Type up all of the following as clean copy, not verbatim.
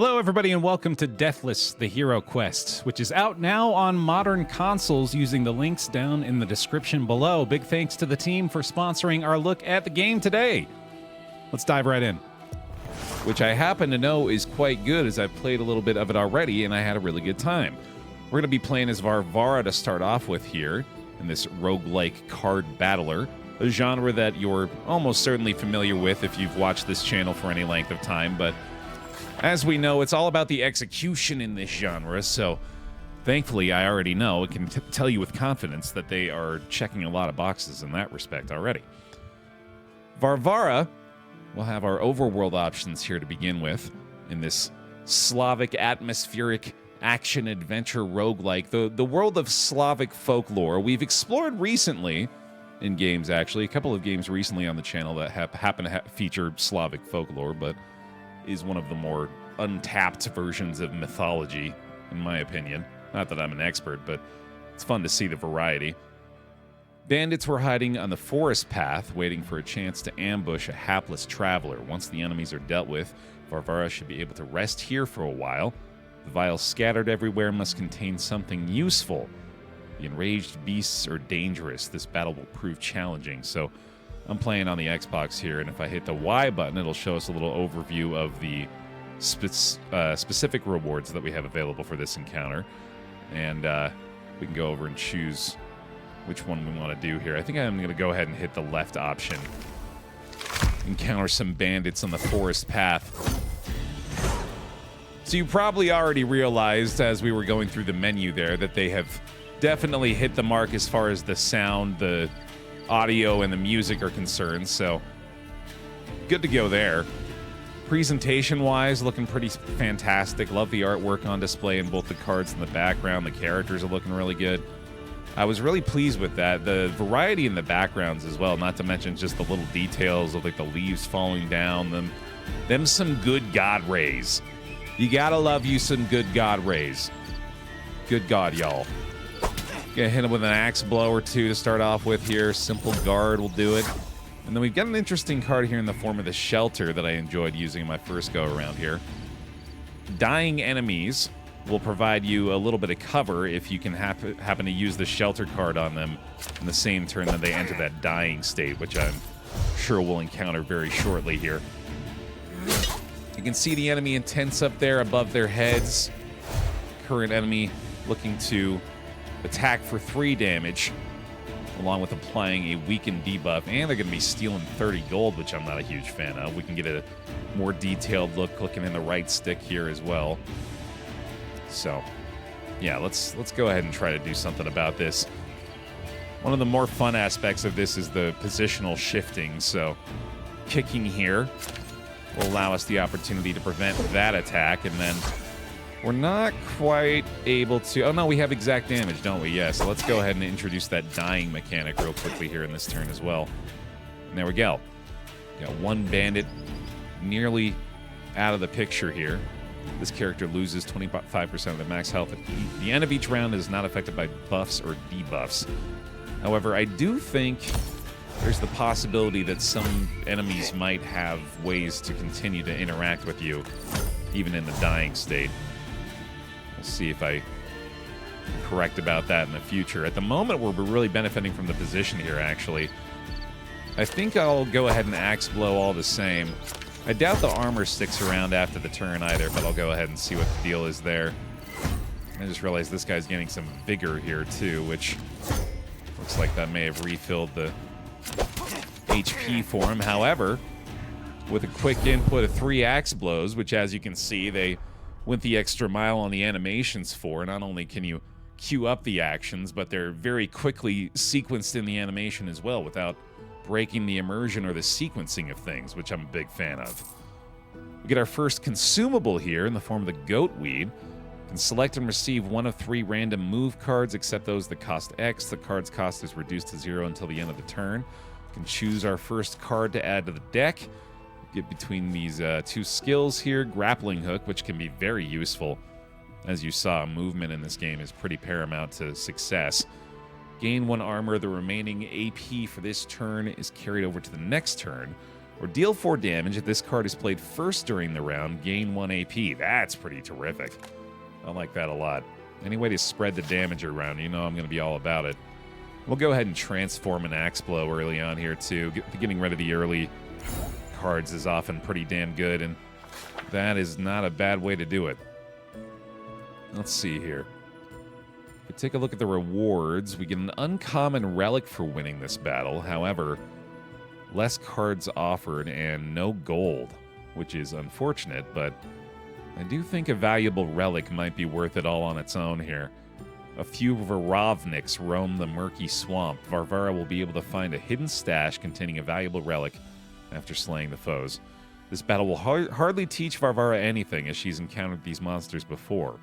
Hello, everybody, and welcome to Deathless, the Hero Quest, which is out now on modern consoles using the links down in the description below. Big thanks to the team for sponsoring our look at the game today. Let's dive right in. Which I happen to know is quite good, as I've played a little bit of it already, and I had a really good time. We're going to be playing as Varvara to start off with here, in this roguelike card battler, a genre that you're almost certainly familiar with if you've watched this channel for any length of time, but as we know, it's all about the execution in this genre, so thankfully I already know, I can tell you with confidence that they are checking a lot of boxes in that respect already. Varvara will have our overworld options here to begin with in this Slavic atmospheric action-adventure roguelike, the world of Slavic folklore we've explored recently in games, actually. A couple of games recently on the channel that happen to feature Slavic folklore, but is one of the more untapped versions of mythology, in my opinion. Not that I'm an expert, but it's fun to see the variety. Bandits were hiding on the forest path, waiting for a chance to ambush a hapless traveler. Once the enemies are dealt with, Varvara should be able to rest here for a while. The vials scattered everywhere must contain something useful. The enraged beasts are dangerous. This battle will prove challenging, so I'm playing on the Xbox here, and if I hit the Y button, it'll show us a little overview of the specific rewards that we have available for this encounter. And we can go over and choose which one we want to do here. I think I'm going to go ahead and hit the left option. Encounter some bandits on the forest path. So you probably already realized as we were going through the menu there that they have definitely hit the mark as far as the sound, the audio, and the music are concerned, so good to go there. Presentation-wise, looking pretty fantastic. Love the artwork on display in both the cards and the background. The characters are looking really good. I was really pleased with that. The variety in the backgrounds as well, not to mention just the little details of like the leaves falling down, them some good God rays. You gotta love you some good God rays. Good God, y'all. Gonna hit him with an axe blow or two to start off with here. Simple guard will do it. And then we've got an interesting card here in the form of the shelter that I enjoyed using in my first go around here. Dying enemies will provide you a little bit of cover if you can happen to use the shelter card on them in the same turn that they enter that dying state, which I'm sure we'll encounter very shortly here. You can see the enemy intents up there above their heads. Current enemy looking to attack for 3 damage, along with applying a weakened debuff, and they're going to be stealing 30 gold, which I'm not a huge fan of. We can get a more detailed look clicking in the right stick here as well. So, yeah, let's go ahead and try to do something about this. One of the more fun aspects of this is the positional shifting, so kicking here will allow us the opportunity to prevent that attack, and then we're not quite able to... Oh, no, we have exact damage, don't we? Yeah, so let's go ahead and introduce that dying mechanic real quickly here in this turn as well. And there we go. Got one bandit nearly out of the picture here. This character loses 25% of the max health at the end of each round, is not affected by buffs or debuffs. However, I do think there's the possibility that some enemies might have ways to continue to interact with you, even in the dying state. We'll see if I'm correct about that in the future. At the moment, we're really benefiting from the position here, actually. I think I'll go ahead and axe blow all the same. I doubt the armor sticks around after the turn either, but I'll go ahead and see what the deal is there. I just realized this guy's getting some vigor here, too, which looks like that may have refilled the HP for him. However, with a quick input of 3 axe blows, which, as you can see, they went the extra mile on the animations for. Not only can you queue up the actions, but they're very quickly sequenced in the animation as well without breaking the immersion or the sequencing of things, which I'm a big fan of. We get our first consumable here in the form of the goat weed. You can select and receive 1 of 3 random move cards, except those that cost X. The card's cost is reduced to 0 until the end of the turn. We can choose our first card to add to the deck. Get between these 2 skills here. Grappling hook, which can be very useful. As you saw, movement in this game is pretty paramount to success. Gain 1 armor. The remaining AP for this turn is carried over to the next turn. or deal 4 damage. If this card is played first during the round, gain 1 AP. That's pretty terrific. I like that a lot. Any way to spread the damage around, you know I'm going to be all about it. We'll go ahead and transform an Axe Blow early on here, too. Getting rid of the early cards is often pretty damn good, and that is not a bad way to do it. Let's see here. If we take a look at the rewards, we get an uncommon relic for winning this battle. However, less cards offered and no gold, which is unfortunate, but I do think a valuable relic might be worth it all on its own here. A few Varovniks roam the murky swamp. Varvara will be able to find a hidden stash containing a valuable relic after slaying the foes. This battle will hardly teach Varvara anything, as she's encountered these monsters before.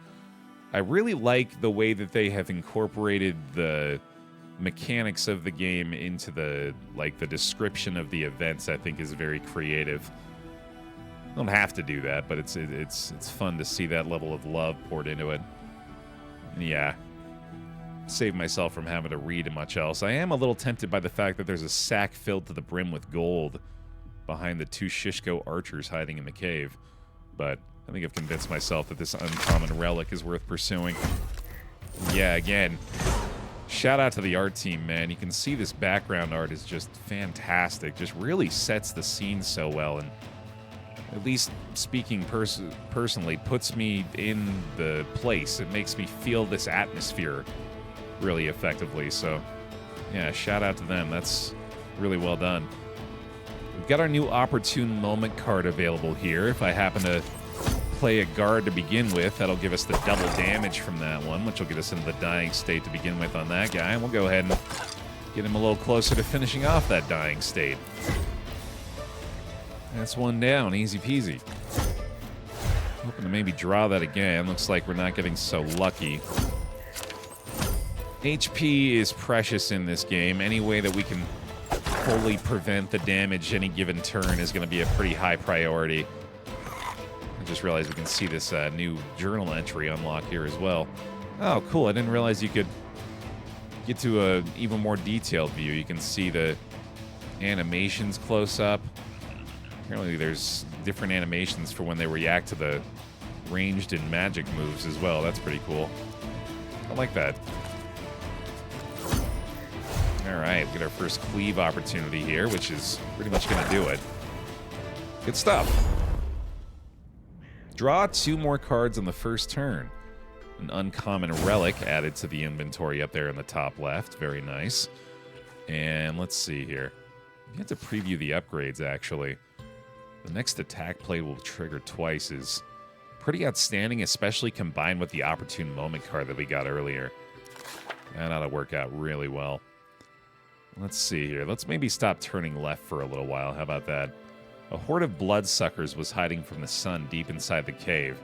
I really like the way that they have incorporated the mechanics of the game into the description of the events. I think is very creative. Don't have to do that, but it's fun to see that level of love poured into it. Yeah. Save myself from having to read much else. I am a little tempted by the fact that there's a sack filled to the brim with gold behind the 2 Shishko archers hiding in the cave. But I think I've convinced myself that this uncommon relic is worth pursuing. Yeah, again, shout out to the art team, man. You can see this background art is just fantastic. Just really sets the scene so well, and at least speaking personally, puts me in the place. It makes me feel this atmosphere really effectively. So, yeah, shout out to them. That's really well done. We've got our new Opportune Moment card available here. If I happen to play a guard to begin with, that'll give us the double damage from that one, which will get us into the dying state to begin with on that guy. And we'll go ahead and get him a little closer to finishing off that dying state. That's one down, easy peasy. Hoping to maybe draw that again. Looks like we're not getting so lucky. HP is precious in this game. Any way that we can fully prevent the damage any given turn is going to be a pretty high priority. I just realized we can see this new journal entry unlock here as well. Oh, cool. I didn't realize you could get to a even more detailed view. You can see the animations close up. Apparently there's different animations for when they react to the ranged and magic moves as well. That's pretty cool. I like that. All right, we get our first cleave opportunity here, which is pretty much going to do it. Good stuff. Draw 2 more cards on the first turn. An uncommon relic added to the inventory up there in the top left. Very nice. And let's see here. We have to preview the upgrades, actually. The next attack play will trigger twice is pretty outstanding, especially combined with the Opportune Moment card that we got earlier. That ought to work out really well. Let's see here. Let's maybe stop turning left for a little while. How about that? A horde of bloodsuckers was hiding from the sun deep inside the cave.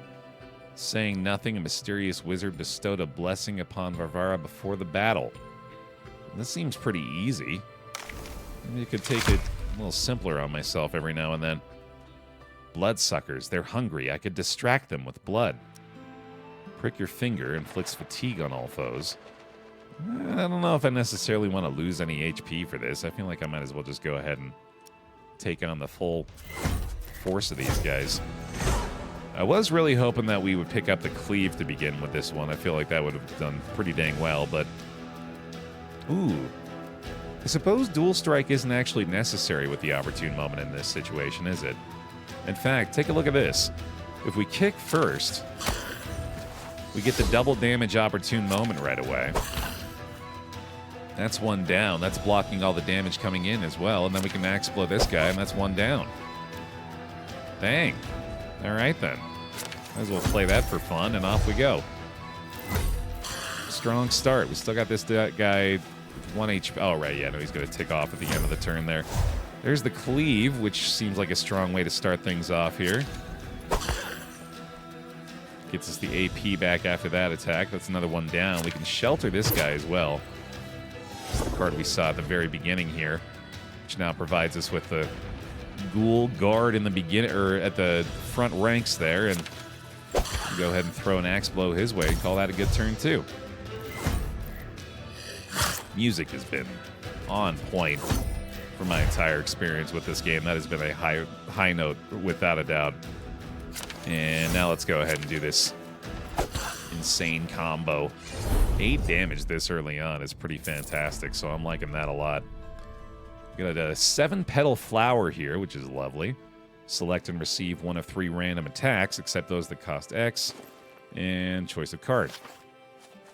Saying nothing, a mysterious wizard bestowed a blessing upon Varvara before the battle. This seems pretty easy. Maybe I could take it a little simpler on myself every now and then. Bloodsuckers, they're hungry. I could distract them with blood. Prick your finger, inflicts fatigue on all foes. I don't know if I necessarily want to lose any HP for this. I feel like I might as well just go ahead and take on the full force of these guys. I was really hoping that we would pick up the cleave to begin with this one. I feel like that would have done pretty dang well, but... Ooh. I suppose Dual Strike isn't actually necessary with the Opportune Moment in this situation, is it? In fact, take a look at this. If we kick first, we get the double damage Opportune Moment right away. That's one down. That's blocking all the damage coming in as well. And then we can Axe Blow this guy, and that's one down. Dang. All right, then. Might as well play that for fun, and off we go. Strong start. We still got this guy with 1 HP. Oh, right, yeah, no, he's going to tick off at the end of the turn there. There's the cleave, which seems like a strong way to start things off here. Gets us the AP back after that attack. That's another one down. We can shelter this guy as well. It's the card we saw at the very beginning here, which now provides us with the Ghoul Guard in the beginning, or at the front ranks there, and go ahead and throw an Axe Blow his way. Call that a good turn too. Music has been on point for my entire experience with this game. That has been a high note, without a doubt. And now let's go ahead and do this insane combo. 8 damage this early on is pretty fantastic, so I'm liking that a lot. Got a 7-petal flower here, which is lovely. Select and receive 1 of 3 random attacks, except those that cost X. And choice of card.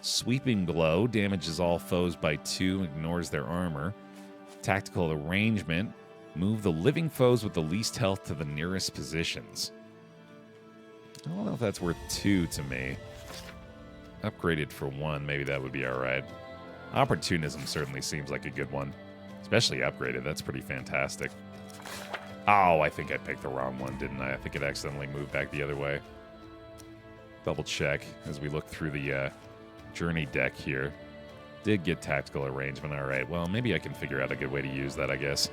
Sweeping Blow damages all foes by 2, ignores their armor. Tactical Arrangement. Move the living foes with the least health to the nearest positions. I don't know if that's worth 2 to me. Upgraded for 1, maybe that would be alright. Opportunism certainly seems like a good one. Especially upgraded, that's pretty fantastic. Oh, I think I picked the wrong one, didn't I? I think it accidentally moved back the other way. Double check as we look through the journey deck here. Did get tactical arrangement, alright. Well, maybe I can figure out a good way to use that, I guess.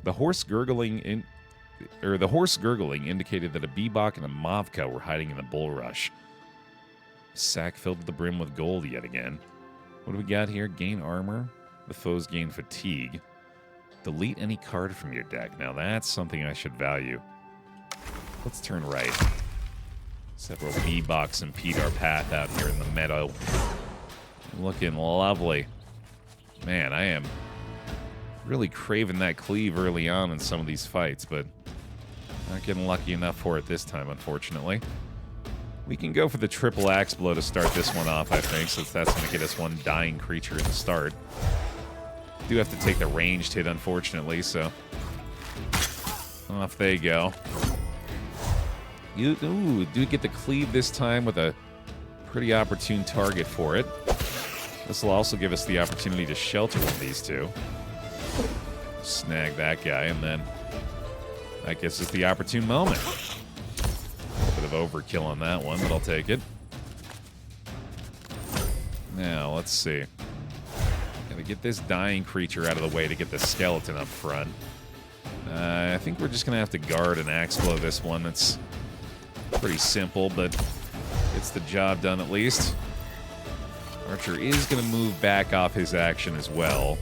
The horse gurgling indicated that a Bebop and a Mavka were hiding in the bulrush. Sack filled to the brim with gold yet again. What do we got here? Gain armor. The foes gain fatigue. Delete any card from your deck. Now that's something I should value. Let's turn right. Several Bebops impede our path out here in the meadow. Looking lovely. Man, I am really craving that cleave early on in some of these fights, but not getting lucky enough for it this time, unfortunately. We can go for the triple axe blow to start this one off, I think, since that's going to get us 1 dying creature at the start. Do have to take the ranged hit, unfortunately, so off they go. You do get the cleave this time with a pretty opportune target for it. This will also give us the opportunity to shelter one of these two. Snag that guy, and then that gives us the opportune moment. A bit of overkill on that one, but I'll take it. Now, let's see. Gotta get this dying creature out of the way to get the skeleton up front. I think we're just gonna have to guard and axe blow this one. That's pretty simple, but gets the job done at least. Archer is gonna move back off his action as well.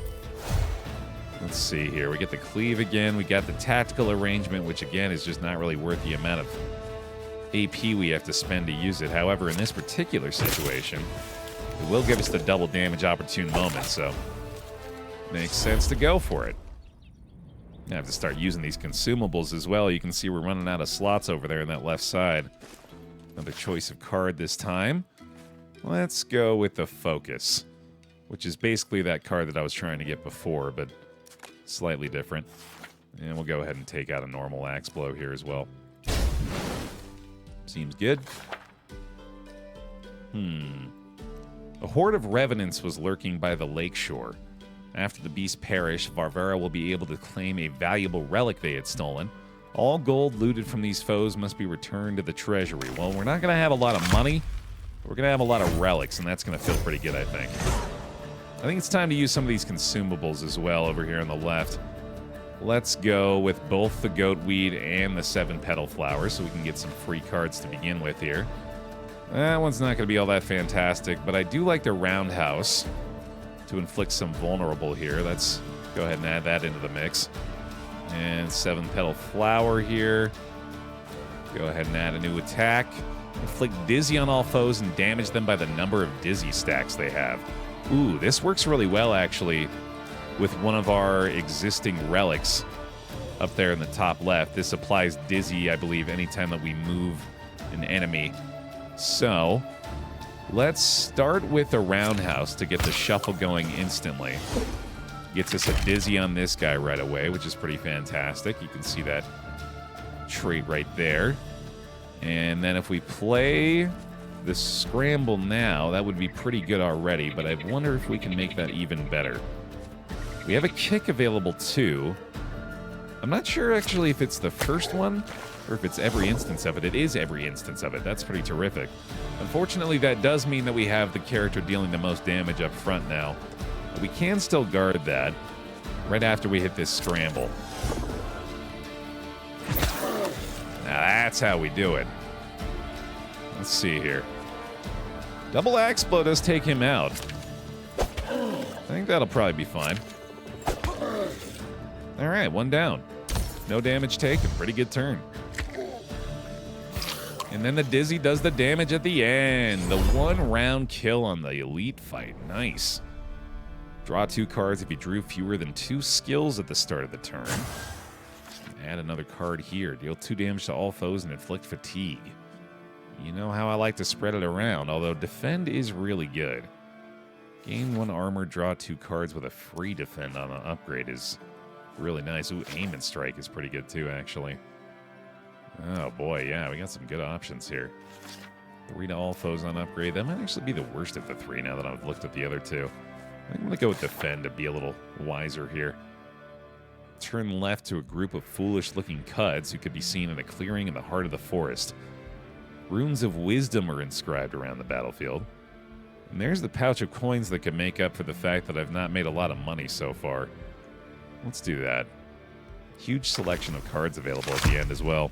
Let's see here. We get the cleave again. We got the tactical arrangement, which again is just not really worth the amount of AP we have to spend to use it. However, in this particular situation, it will give us the double damage opportune moment, so makes sense to go for it. I have to start using these consumables as well. You can see we're running out of slots over there on that left side. Another choice of card this time. Let's go with the Focus, which is basically that card that I was trying to get before, but slightly different. And we'll go ahead and take out a normal axe blow here as well. Seems good. A horde of revenants was lurking by the lakeshore. After the beast perished, Varvara will be able to claim a valuable relic they had stolen. All gold looted from these foes must be returned to the treasury. Well, we're not going to have a lot of money. We're going to have a lot of relics, and that's going to feel pretty good, I think. I think it's time to use some of these consumables as well over here on the left. Let's go with both the goatweed and the 7-petal flower so we can get some free cards to begin with here. That one's not going to be all that fantastic, but I do like the roundhouse to inflict some vulnerable here. Let's go ahead and add that into the mix. And 7-petal flower here. Go ahead and add a new attack. Inflict dizzy on all foes and damage them by the number of dizzy stacks they have. Ooh, this works really well, actually, with one of our existing relics up there in the top left. This applies dizzy, I believe, anytime that we move an enemy. So, let's start with a roundhouse to get the shuffle going instantly. Gets us a dizzy on this guy right away, which is pretty fantastic. You can see that trait right there. And then if we play the scramble now, that would be pretty good already, but I wonder if we can make that even better. We have a kick available too. I'm not sure actually if it's the first one or if it's every instance of it. It is every instance of it. That's pretty terrific. Unfortunately, that does mean that we have the character dealing the most damage up front now. But we can still guard that right after we hit this scramble. Now that's how we do it. Let's see here. Double axe blow does take him out. I think that'll probably be fine. All right, one down. No damage taken. Pretty good turn. And then the Dizzy does the damage at the end. The 1-round kill on the elite fight. Nice. Draw 2 cards if you drew fewer than 2 skills at the start of the turn. Add another card here. Deal 2 damage to all foes and inflict fatigue. You know how I like to spread it around, although defend is really good. Gain 1 armor, draw 2 cards with a free defend on an upgrade is really nice. Ooh, aim and strike is pretty good too, actually. Oh boy, yeah, we got some good options here. 3 to all foes on upgrade. That might actually be the worst of the 3 now that I've looked at the other 2. I'm going to go with defend to be a little wiser here. Turn left to a group of foolish-looking cuds who could be seen in a clearing in the heart of the forest. Runes of wisdom are inscribed around the battlefield. And there's the pouch of coins that could make up for the fact that I've not made a lot of money so far. Let's do that. Huge selection of cards available at the end as well.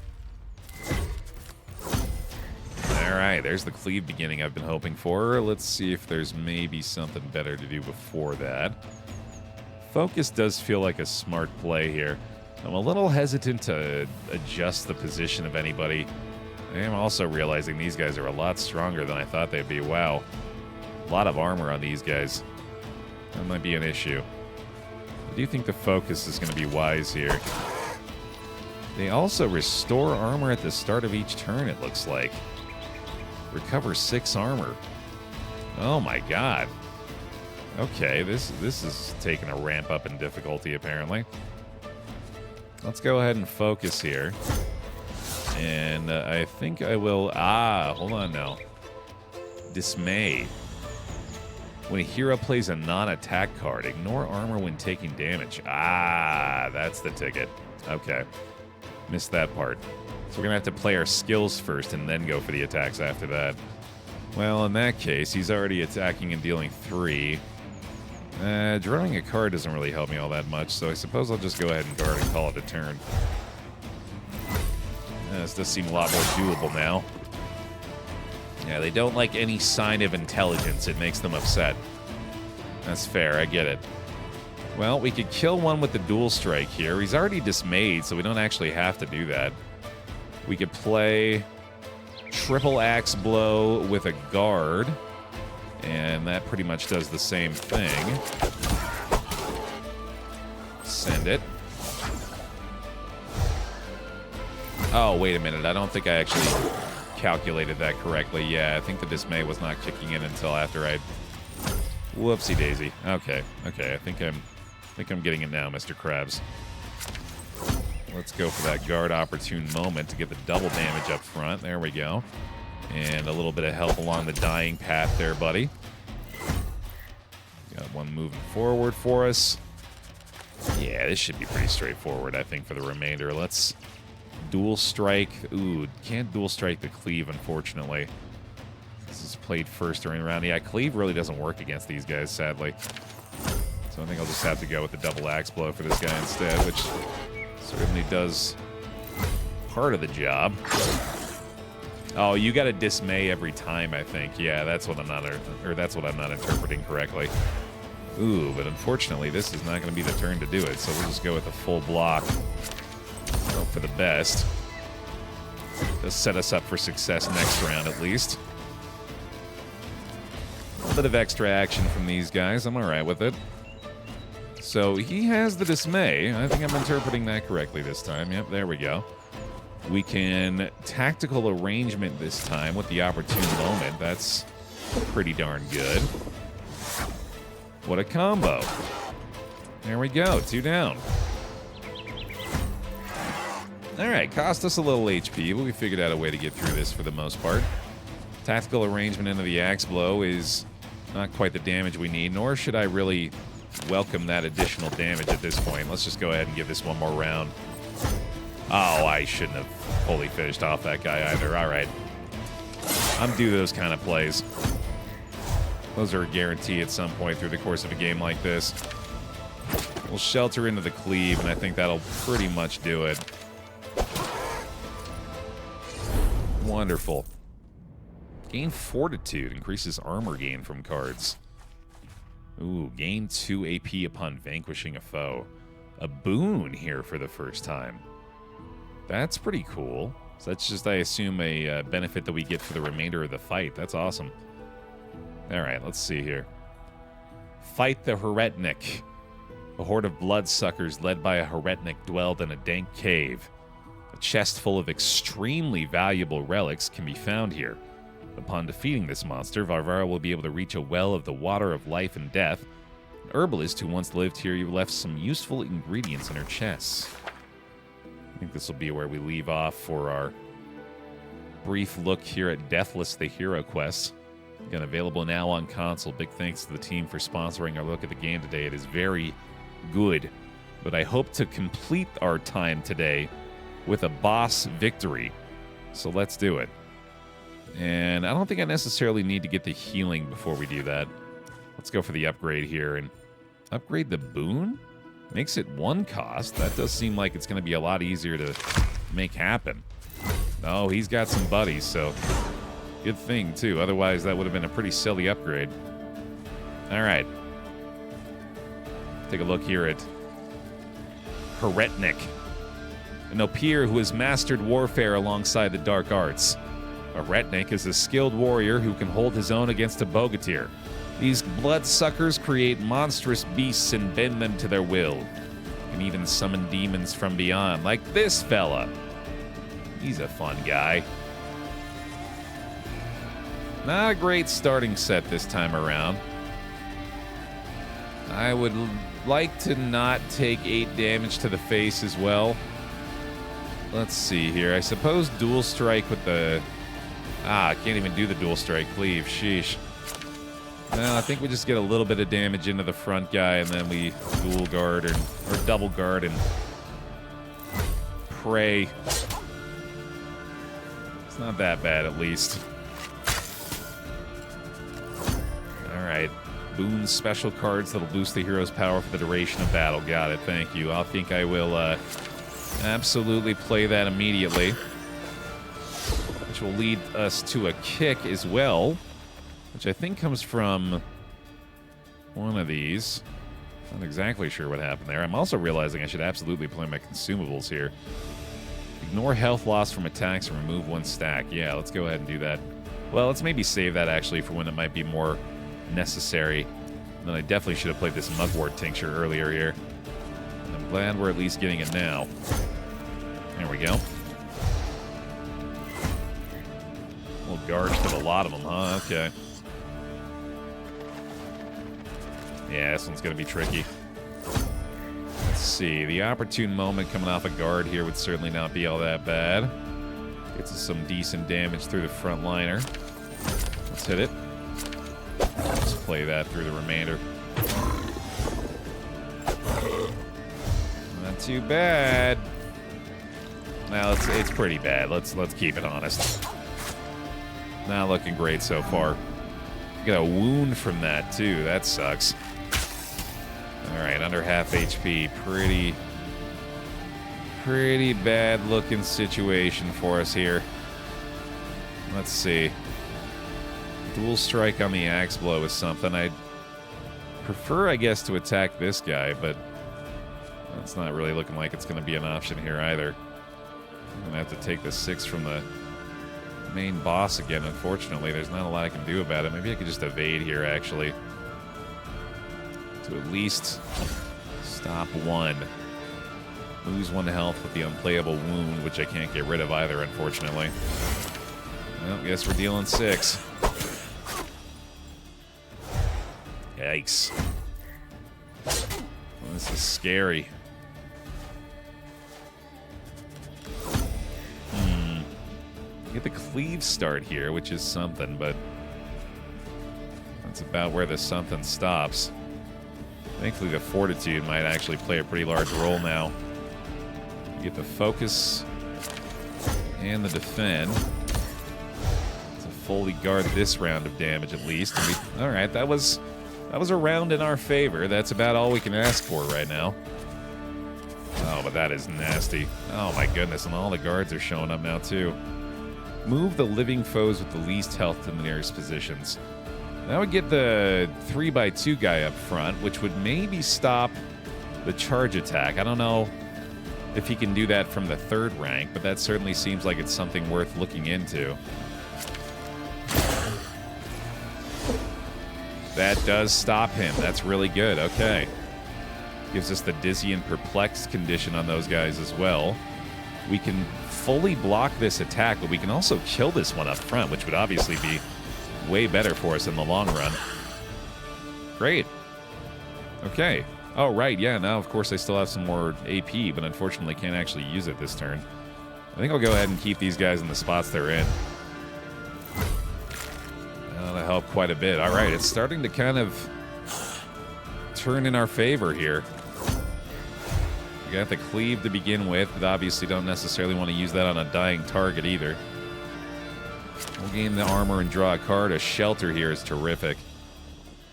Alright, there's the cleave beginning I've been hoping for. Let's see if there's maybe something better to do before that. Focus does feel like a smart play here. I'm a little hesitant to adjust the position of anybody. I am also realizing these guys are a lot stronger than I thought they'd be. Wow. A lot of armor on these guys. That might be an issue. I do think the focus is going to be wise here. They also restore armor at the start of each turn, it looks like. Recover 6 armor. Oh my god. Okay, this is taking a ramp up in difficulty, apparently. Let's go ahead and focus here. And I think I will... hold on now. Dismay. When a hero plays a non-attack card, ignore armor when taking damage. That's the ticket. Okay. Missed that part. So we're going to have to play our skills first and then go for the attacks after that. Well, in that case, he's already attacking and dealing 3. Drawing a card doesn't really help me all that much, so I suppose I'll just go ahead and guard and call it a turn. This does seem a lot more doable now. Yeah, they don't like any sign of intelligence. It makes them upset. That's fair, I get it. Well, we could kill one with the dual strike here. He's already dismayed, so we don't actually have to do that. We could play triple axe blow with a guard, and that pretty much does the same thing. Send it. Oh, wait a minute. I don't think I actually calculated that correctly. Yeah, I think the dismay was not kicking in until after I'd... Whoopsie daisy. Okay. I think I'm getting it now, Mr. Krabs. Let's go for that guard opportune moment to get the double damage up front. There we go. And a little bit of help along the dying path there, buddy. Got one moving forward for us. Yeah, this should be pretty straightforward, I think, for the remainder. Let's dual strike. Ooh, can't dual strike the cleave, unfortunately. This is played first during the round. Yeah, cleave really doesn't work against these guys, sadly. So I think I'll just have to go with the double axe blow for this guy instead, which certainly does part of the job. Oh, you got to dismay every time, I think. Yeah, that's what I'm not interpreting correctly. Ooh, but unfortunately, this is not going to be the turn to do it, so we'll just go with a full block. Hope for the best. Does set us up for success next round, at least. A little bit of extra action from these guys. I'm all right with it. So he has the dismay. I think I'm interpreting that correctly this time. Yep, there we go. We can tactical arrangement this time with the opportune moment. That's pretty darn good. What a combo. There we go, 2 down. All right, cost us a little HP, but we figured out a way to get through this for the most part. Tactical arrangement into the axe blow is not quite the damage we need, nor should I really welcome that additional damage at this point. Let's just go ahead and give this one more round. Oh, I shouldn't have fully finished off that guy either. All right. I'm due those kind of plays. Those are a guarantee at some point through the course of a game like this. We'll shelter into the cleave, and I think that'll pretty much do it. Wonderful. Gain fortitude. Increases armor gain from cards. Ooh, gain 2 AP upon vanquishing a foe. a boon here for the first time. That's pretty cool. So that's just, I assume, a benefit that we get for the remainder of the fight. That's awesome. All right, let's see here. Fight the Heretnik. A horde of bloodsuckers led by a Heretnik dwelled in a dank cave. A chest full of extremely valuable relics can be found here. Upon defeating this monster, Varvara will be able to reach a well of the water of life and death. An herbalist who once lived here left some useful ingredients in her chests. I think this will be where we leave off for our brief look here at Deathless, the hero quest. Again, available now on console. Big thanks to the team for sponsoring our look at the game today. It is very good. But I hope to complete our time today with a boss victory. So let's do it. And I don't think I necessarily need to get the healing before we do that. Let's go for the upgrade here and upgrade the boon. Makes it 1 cost. That does seem like it's going to be a lot easier to make happen. Oh, he's got some buddies, so good thing, too. Otherwise, that would have been a pretty silly upgrade. All right. Take a look here at Heretnik, an Opeer who has mastered warfare alongside the dark arts. A Heretnik is a skilled warrior who can hold his own against a Bogatyr. These bloodsuckers create monstrous beasts and bend them to their will. Can even summon demons from beyond, like this fella. He's a fun guy. Not a great starting set this time around. I would like to not take 8 damage to the face as well. Let's see here. I suppose dual strike with the... I can't even do the dual strike cleave. Sheesh. Well, I think we just get a little bit of damage into the front guy, and then we dual guard or double guard and pray. It's not that bad, at least. All right. Boon special cards that'll boost the hero's power for the duration of battle. Got it. Thank you. I think I will absolutely play that immediately, which will lead us to a kick as well, which I think comes from one of these. Not exactly sure what happened there. I'm also realizing I should absolutely play my consumables here. Ignore health loss from attacks and remove 1 stack. Yeah, let's go ahead and do that. Well, let's maybe save that actually for when it might be more necessary. And then I definitely should have played this mugwort tincture earlier here. And I'm glad we're at least getting it now. There we go. Little guards to a lot of them, huh? Okay. Yeah, this one's going to be tricky. Let's see. The opportune moment coming off a guard here would certainly not be all that bad. Gets us some decent damage through the front liner. Let's hit it. Let's play that through the remainder. Not too bad. Now it's pretty bad. Let's keep it honest. Not looking great so far. Got a wound from that too. That sucks. All right, under half HP. Pretty bad looking situation for us here. Let's see. Dual strike on the axe blow is something. I'd prefer, I guess, to attack this guy, but that's not really looking like it's going to be an option here either. I'm going to have to take the 6 from the main boss again, unfortunately. There's not a lot I can do about it. Maybe I could just evade here, actually, to at least stop 1. Lose 1 health with the unplayable wound, which I can't get rid of either, unfortunately. Well, guess we're dealing 6. Yikes. Well, this is scary. Get the cleave start here, which is something, but that's about where the something stops. Thankfully, the fortitude might actually play a pretty large role now. You get the focus and the defend to fully guard this round of damage at least. All right, that was a round in our favor. That's about all we can ask for right now. Oh, but that is nasty. Oh my goodness, and all the guards are showing up now too. Move the living foes with the least health to the nearest positions. That would get the 3x2 guy up front, which would maybe stop the charge attack. I don't know if he can do that from the 3rd rank, but that certainly seems like it's something worth looking into. That does stop him. That's really good. Okay. Gives us the dizzy and perplexed condition on those guys as well. We can fully block this attack, but we can also kill this one up front, which would obviously be way better for us in the long run. Great. Okay. Oh, right. Yeah, now, of course, I still have some more AP, but unfortunately can't actually use it this turn. I think I'll go ahead and keep these guys in the spots they're in. That'll help quite a bit. All right, it's starting to kind of turn in our favor here. We got the cleave to begin with, but obviously don't necessarily want to use that on a dying target either. We'll gain the armor and draw a card. A shelter here is terrific.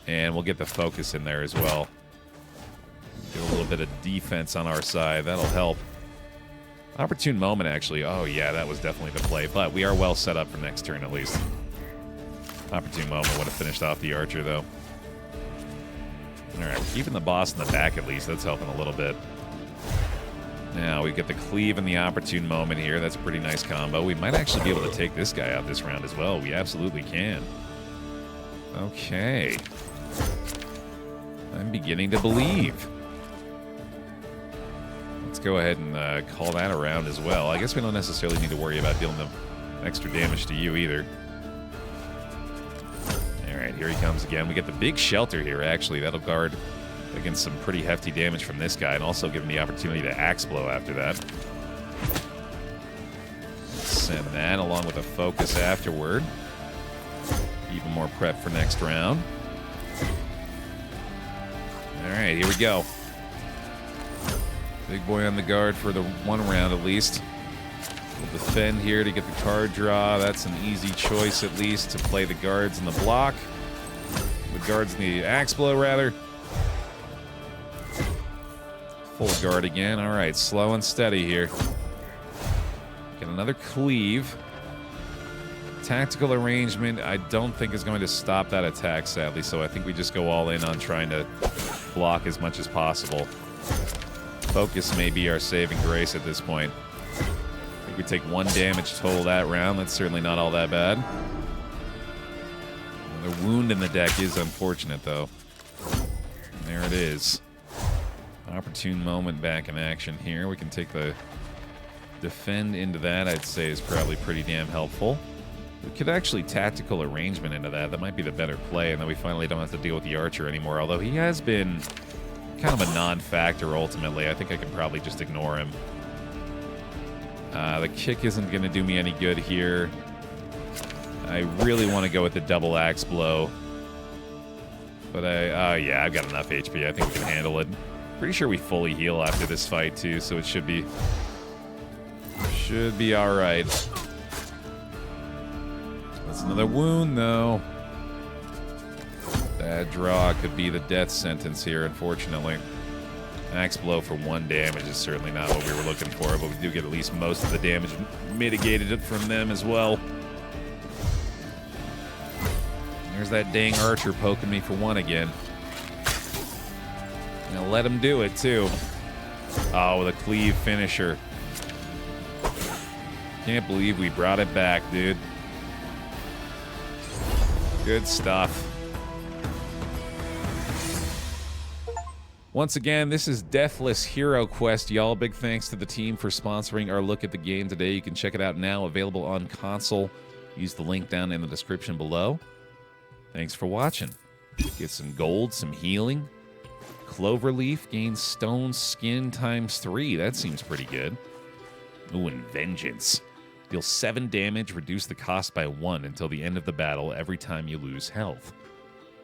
And we'll get the focus in there as well. Get a little bit of defense on our side. That'll help. Opportune moment, actually. Oh, yeah, that was definitely the play. But we are well set up for next turn, at least. Opportune moment would have finished off the archer, though. All right, keeping the boss in the back, at least. That's helping a little bit. Now, we get the cleave and the opportune moment here. That's a pretty nice combo. We might actually be able to take this guy out this round as well. We absolutely can. Okay. I'm beginning to believe. Let's go ahead and call that around as well. I guess we don't necessarily need to worry about dealing the extra damage to you either. All right, here he comes again. We get the big shelter here, actually. That'll guard against some pretty hefty damage from this guy and also give him the opportunity to axe blow after that. Send that along with a focus afterward. Even more prep for next round. All right, here we go. Big boy on the guard for the 1 round at least. We'll defend here to get the card draw. That's an easy choice at least to play the guards in the block. The guards in the axe blow, rather. Full guard again. All right, slow and steady here. Get another cleave. Tactical arrangement, I don't think is going to stop that attack, sadly, so I think we just go all in on trying to block as much as possible. Focus may be our saving grace at this point. I think we take 1 damage total that round. That's certainly not all that bad. Another wound in the deck is unfortunate, though. And there it is. Opportune moment back in action here. We can take the defend into that, I'd say, is probably pretty damn helpful. We could actually tactical arrangement into that. That might be the better play, and then we finally don't have to deal with the archer anymore, although he has been kind of a non-factor ultimately. I think I can probably just ignore him. The kick isn't going to do me any good here. I really want to go with the double axe blow. But yeah, I've got enough HP. I think we can handle it. Pretty sure we fully heal after this fight too, so it should be all right. That's another wound, though. That draw could be the death sentence here, unfortunately. Axe blow for 1 damage is certainly not what we were looking for, but we do get at least most of the damage mitigated from them as well. There's that dang archer poking me for 1 again. Now let him do it, too. Oh, the cleave finisher. Can't believe we brought it back, dude. Good stuff. Once again, this is Deathless Hero Quest, y'all. Big thanks to the team for sponsoring our look at the game today. You can check it out now, available on console. Use the link down in the description below. Thanks for watching. Get some gold, some healing. Cloverleaf gains stone skin ×3. That seems pretty good. Ooh, and Vengeance. Deal 7 damage, reduce the cost by 1 until the end of the battle every time you lose health.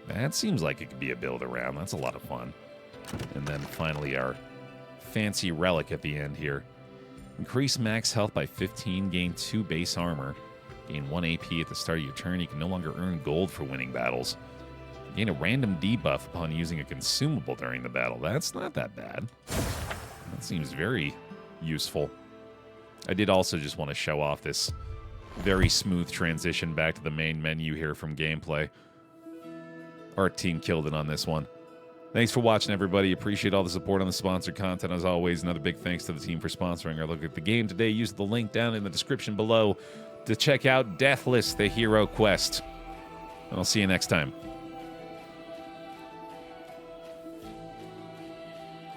That seems like it could be a build around. That's a lot of fun. And then finally our fancy relic at the end here. Increase max health by 15, gain 2 base armor. Gain 1 AP at the start of your turn. You can no longer earn gold for winning battles. Gain a random debuff upon using a consumable during the battle. That's not that bad. That seems very useful. I did also just want to show off this very smooth transition back to the main menu here from gameplay. Art team killed it on this one. Thanks for watching, everybody. Appreciate all the support on the sponsored content, as always. Another big thanks to the team for sponsoring our look at the game today. Use the link down in the description below to check out Deathless, the Hero Quest. And I'll see you next time.